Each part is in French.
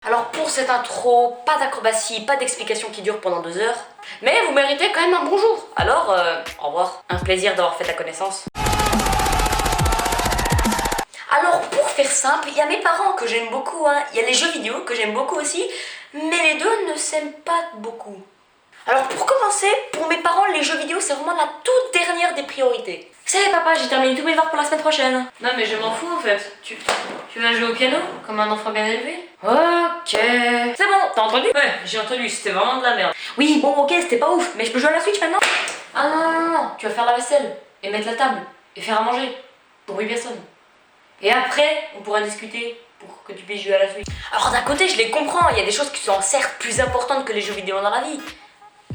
Alors pour cette intro, pas d'acrobatie, pas d'explication qui dure pendant 2 heures, mais vous méritez quand même un bonjour. Alors, au revoir. Un plaisir d'avoir fait ta connaissance. Alors pour faire simple, il y a mes parents que j'aime beaucoup, il y a les jeux vidéo que j'aime beaucoup aussi, mais les deux ne s'aiment pas beaucoup. Alors pour commencer, pour mes parents, les jeux vidéo c'est vraiment la toute dernière des priorités. Vous savez papa, j'ai terminé tous mes devoirs pour la semaine prochaine. Non mais je m'en fous en fait. Tu vas jouer au piano comme un enfant bien élevé? Ok. C'est bon, t'as entendu? Ouais, j'ai entendu, c'était vraiment de la merde. Oui, bon ok, c'était pas ouf, mais je peux jouer à la Switch maintenant? Ah non, tu vas faire la vaisselle, et mettre la table, et faire à manger, pour 8 personnes. Et après, on pourra discuter pour que tu puisses jouer à la Switch. Alors d'un côté, je les comprends, il y a des choses qui sont certes plus importantes que les jeux vidéo dans la vie.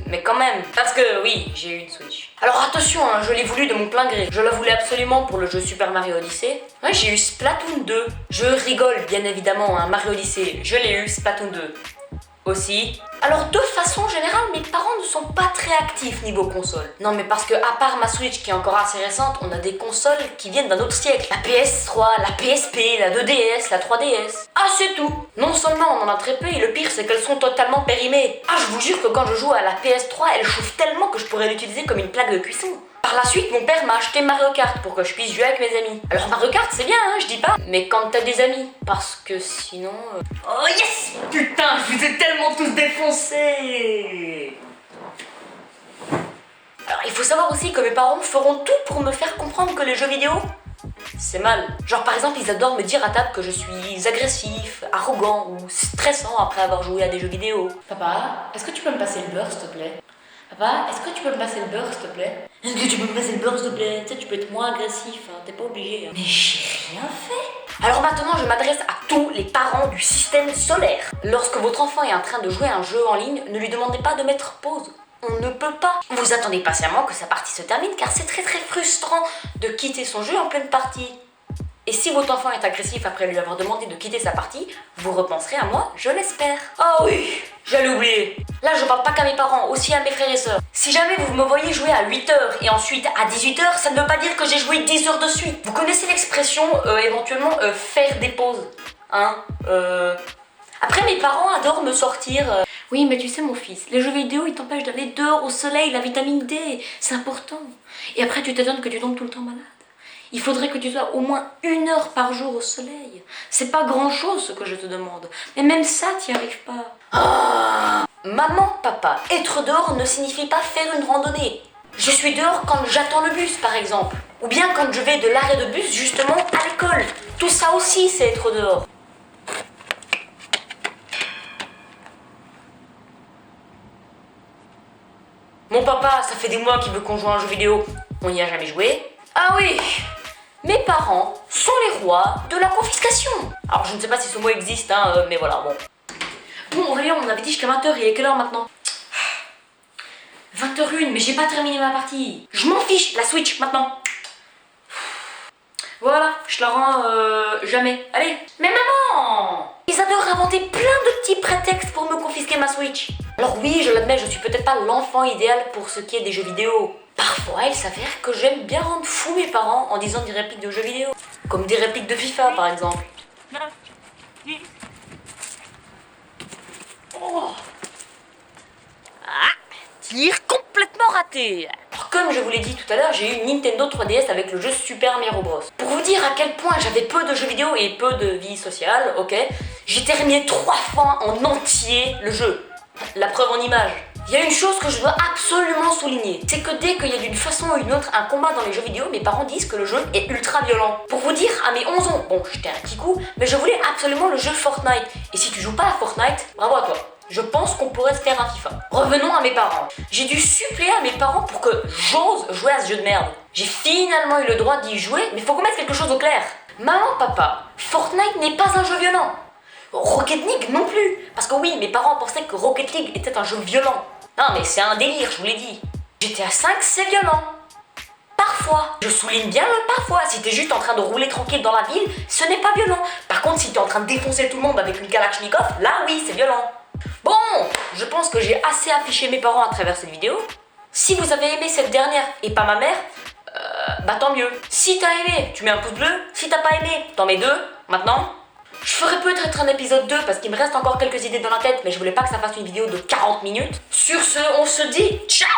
Mais quand même, parce que oui, j'ai eu une Switch. Alors attention, je l'ai voulu de mon plein gré. Je la voulais absolument pour le jeu Super Mario Odyssey. Ouais, j'ai eu Splatoon 2. Je rigole, bien évidemment, Mario Odyssey, je l'ai eu, Splatoon 2 aussi. Alors de façon générale, mes parents ne sont pas très actifs niveau console. Non mais parce que à part ma Switch qui est encore assez récente, on a des consoles qui viennent d'un autre siècle. La PS3, la PSP, la 2DS, la 3DS. Ah c'est tout. Non seulement on en a très peu et le pire c'est qu'elles sont totalement périmées. Ah je vous jure que quand je joue à la PS3, elle chauffe tellement que je pourrais l'utiliser comme une plaque de cuisson. Par la suite, mon père m'a acheté Mario Kart pour que je puisse jouer avec mes amis. Alors Mario Kart c'est bien, je dis pas, mais quand t'as des amis, parce que sinon... Oh yes! Putain, je vous ai tellement tous défoncés! Alors il faut savoir aussi que mes parents feront tout pour me faire comprendre que les jeux vidéo, c'est mal. Genre par exemple, ils adorent me dire à table que je suis agressif, arrogant ou stressant après avoir joué à des jeux vidéo. Papa, est-ce que tu peux me passer le beurre s'il te plaît? Papa, est-ce que tu peux me passer le beurre s'il te plaît? Est-ce que tu peux me passer le beurre s'il te plaît? Tu sais, tu peux être moins agressif, t'es pas obligé. Mais j'ai rien fait. Alors maintenant, je m'adresse à tous les parents du système solaire. Lorsque votre enfant est en train de jouer à un jeu en ligne, ne lui demandez pas de mettre pause. On ne peut pas. Vous attendez patiemment que sa partie se termine car c'est très frustrant de quitter son jeu en pleine partie. Et si votre enfant est agressif après lui avoir demandé de quitter sa partie, vous repenserez à moi, je l'espère. Ah oui, j'allais oublier. Là, je parle pas qu'à mes parents, aussi à mes frères et sœurs. Si jamais vous me voyez jouer à 8h et ensuite à 18h, ça ne veut pas dire que j'ai joué 10 heures de suite. Vous connaissez l'expression, éventuellement, faire des pauses. Après, mes parents adorent me sortir... Oui, mais tu sais, mon fils, les jeux vidéo, ils t'empêchent d'aller dehors au soleil, la vitamine D, c'est important. Et après, tu t'étonnes que tu tombes tout le temps malade. Il faudrait que tu sois au moins 1 heure par jour au soleil. C'est pas grand chose ce que je te demande. Mais même ça, t'y arrives pas. Maman, papa, être dehors ne signifie pas faire une randonnée. Je suis dehors quand j'attends le bus, par exemple. Ou bien quand je vais de l'arrêt de bus, justement, à l'école. Tout ça aussi, c'est être dehors. Mon papa, ça fait des mois qu'il veut qu'on joue à un jeu vidéo. On n'y a jamais joué. Ah oui! Mes parents sont les rois de la confiscation. Alors je ne sais pas si ce mot existe, mais voilà, bon. Bon Aurélien, on avait dit jusqu'à 20h, il est quelle heure maintenant? 20h01, mais j'ai pas terminé ma partie. Je m'en fiche, la Switch, maintenant. Voilà, je la rends jamais. Allez. Mais maman! Ils adorent inventer plein de petits prétextes pour me confisquer ma Switch. Alors oui, je l'admets, je suis peut-être pas l'enfant idéal pour ce qui est des jeux vidéo. Parfois, il s'avère que j'aime bien rendre fou mes parents en disant des répliques de jeux vidéo. Comme des répliques de FIFA, par exemple. Oh. Tir complètement raté. Alors, comme je vous l'ai dit tout à l'heure, j'ai eu une Nintendo 3DS avec le jeu Super Mario Bros. Pour vous dire à quel point j'avais peu de jeux vidéo et peu de vie sociale, ok, j'ai terminé 3 fois en entier le jeu. La preuve en image. Il y a une chose que je dois absolument souligner, c'est que dès qu'il y a d'une façon ou une autre un combat dans les jeux vidéo, mes parents disent que le jeu est ultra violent. Pour vous dire, à mes 11 ans, bon j'étais un petit coup, mais je voulais absolument le jeu Fortnite. Et si tu joues pas à Fortnite, bravo à toi. Je pense qu'on pourrait se faire un FIFA. Revenons à mes parents. J'ai dû suppléer à mes parents pour que j'ose jouer à ce jeu de merde. J'ai finalement eu le droit d'y jouer, mais faut qu'on mette quelque chose au clair. Maman, papa, Fortnite n'est pas un jeu violent. Rocket League non plus. Parce que oui, mes parents pensaient que Rocket League était un jeu violent. Non mais c'est un délire, je vous l'ai dit. GTA 5 c'est violent. Parfois. Je souligne bien le parfois. Si t'es juste en train de rouler tranquille dans la ville, ce n'est pas violent. Par contre, si t'es en train de défoncer tout le monde avec une Kalachnikov, là oui, c'est violent. Bon, je pense que j'ai assez affiché mes parents à travers cette vidéo. Si vous avez aimé cette dernière et pas ma mère, bah tant mieux. Si t'as aimé, tu mets un pouce bleu. Si t'as pas aimé, t'en mets 2. Maintenant, Je ferai peut-être un épisode 2 parce qu'il me reste encore quelques idées dans la tête, mais je voulais pas que ça fasse une vidéo de 40 minutes. Sur ce, on se dit ciao!